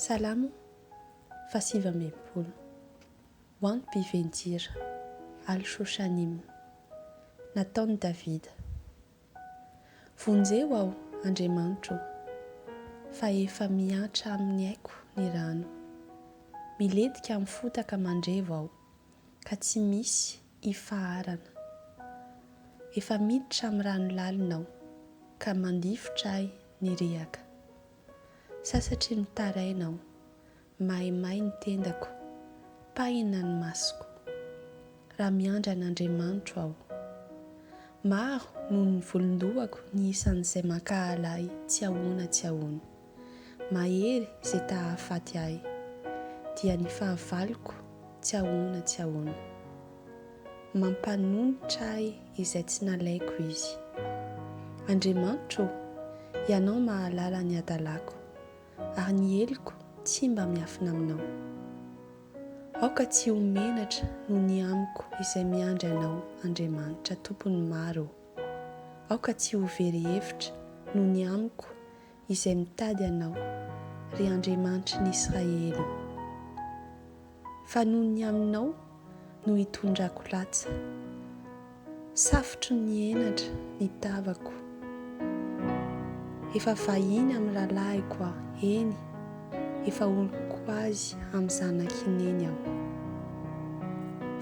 Salamo, fasivambempolo. Ho an'ny mpivenjira, Al-Shoshanim, nataon'i Davida. Vonjeo aho, Andriamanitro, fa efa miatra amin'ny haiko ny rano. Miledika amin'ny fotaka mandrevo aho, ka tsy misy hifaharana. Efa miditra amin'ny rano lalina aho, ka mandifotra ahy ny riaka. Sasatry ny taraina aho, maimay ny tendako, paina ny masoko. Raha miandry an'Andriamanitro aho. Maro noho ny volondohako ny isan'izay mankahala ahy tsy ahoana. Mahery izay tahafaty ahy, dia ny fahavaloko tsy ahoana. Mampanonitra ahy izay tsy nalaiko izy. Andriamanitro, ianao mahalala ny adalako, ary ny heliko tsy mba miafina aminao. Aoka tsy ho menatra noho ny amiko izay miandry anao, Andriamanitra, tompony maro. Aoka tsy ho very hevitra noho ny amiko izay mitady anao, ry Andriamanitry ny Israely. Fa noho ny aminao no hitondrako latsa, safotry ny henatra ny tavako. Efa vahiny amin'ny rahalahyko aho, eny, efa oloko azy amin'ny zanakineny aho.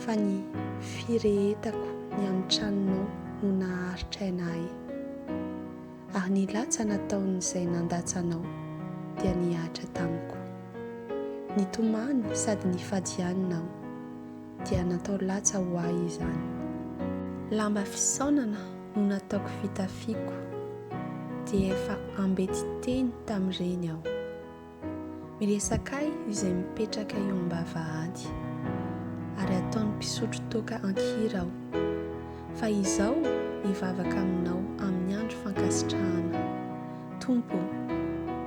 Fa ny firehetako ny amin'ny tranonao no naharitra anay, ary ny latsa nataon'izay nandatsanao dia nihatra tamiko. Nitomany sady nifadianina aho, dia natao latsa ho ahy izany. Lamba fisaonana no nataoko fitafiako, dia efa ambety teny tamin'ireny aho. Miresaka ahy izay mipetraka eo am-bavahady, ary ataon'ny mpisotro toaka ankira aho. Fa izaho hivavaka aminao amin'ny andro fankasitrahana. Tompo,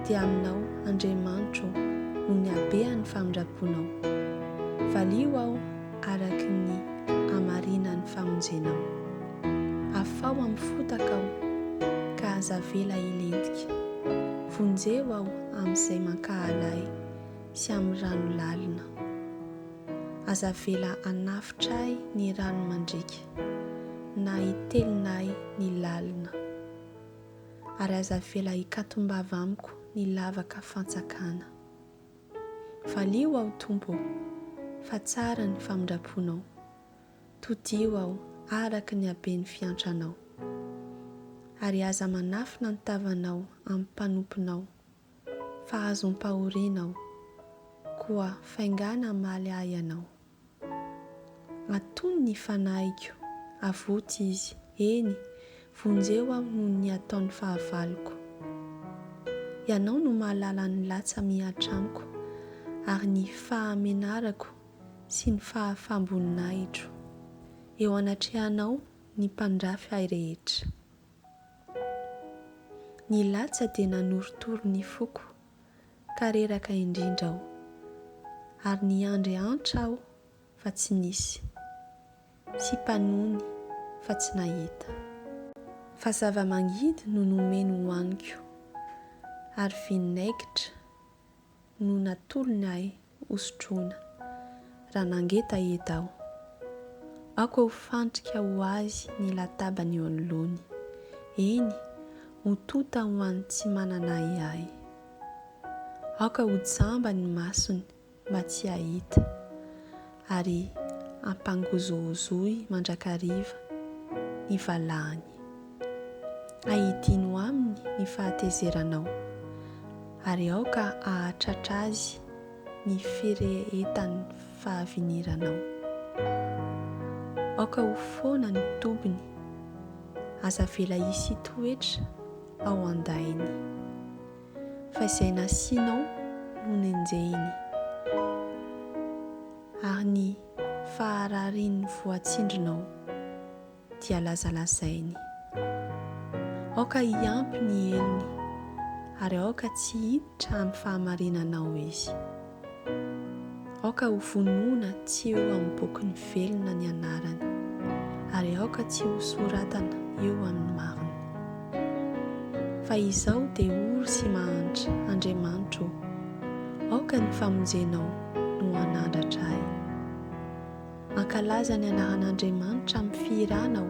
dia aminao, Andriamanitro, no ny habean'ny famindraponao. Valio aho araka ny hamarinan'ny famonjenao. Afao amin'ny fotaka aho, ka aza vela hilentika. Vonjeo aho amin'izay mankahala ahy sy amin'ny rano lalina. Aza vela hanafitra ahy ny rano mandrika, na hitelina ahy ny lalina. Ary aza vela hikatombava amiko ny lavaka fantsakana. Valio aho, Tompo, fa tsara ny famindraponao. Todio aho araka ny haben'ny fiantranao. Ary aza manafina ny tavanao amin'ny mpanomponao, fa azo mpahoriana aho, koa faingana hamaly ahy ianao. Atony ny fanahiko, avoty izy, eny, vonjeo aho noho ny ataon'ny fahavaloko. Ianao no mahalala ny latsa mihatra amiko, ary ny fahamenarako sy ny fahafamboninahitro. Eo anatrehanao ny mpandrafy ahy rehetra. Ny latsa dia nanorotoro ny foko, ka reraka indrindra aho, ary niandry antra aho fa tsy nisy, sy mpanony fa tsy nahita. Fa zava-mangidy no nomeny hoaniko, ary vinaigitra no natolony ahy hosotroana raha nangeta eda aho. Aoka ho fantrika ho azy ny latabany eo anoloany, eny, ho tota ho an'ny tsy manana ahy. Aoka ho jamba ny masony mba tsy hahita, ary ampangozozohy mandrakariva ny valahany. Ahidino aminy ny fahatezeranao, ary aoka ahatratra azy ny firehetan'ny fahaviniranao. Aoka ho foana ny tobiny, aza vela hisy toetra ao andainy. Fa izay nasianao no nenjehiny, ary ny fahararian'ny voatsindronao dia lazalazainy. Aoka hiampy ny heliny, ary aoka tsy hiditra amin'ny fahamarinanao izy. Aoka ho vonoina tsy eo amin'ny boky velona ny anarany, ary aoka tsy ho soratana eo amin'ny marina. Fa izaho dia ory sy mahantra, Andriamanitro, aoka ny famonjenao no anandratra ahy. Ankalaza ny anaran'Andriamanitra amin'ny firanao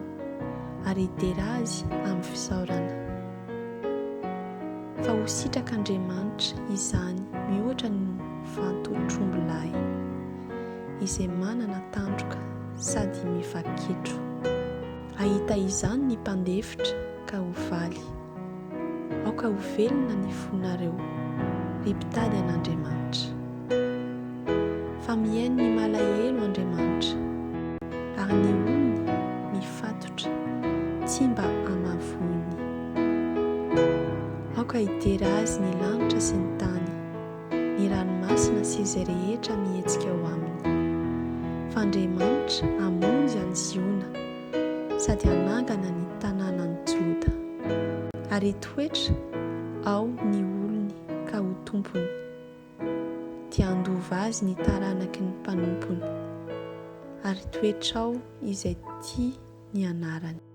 ary idera azy amin'ny fisaorana. Fa ho sitrak'Andriamanitra izany mihoatra ny vantotrombilahy izay manana tandroka sady mivakitro. Ahita izany ny mpandefitra ka ho valy. Aoka ho velona ny fonareo ry mpitady an'Andriamanitra. Fa mihaino ny malahelo Andriamanitra ary ny olony mifatotra tsy mba hamavoiny. Aoka hidera azy ny lanitra sy ny tany, ny ranomasina sy izay rehetra mihetsika ao aminy. Fa Andriamanitra hamonjy any Ziona sady hanangana ny tanànan'i Joda. Ary toetra ao ny olony ka ho tompony, dia handova azy ny taranaky ny mpanompony, ary toetra ao izay tia ny anarany.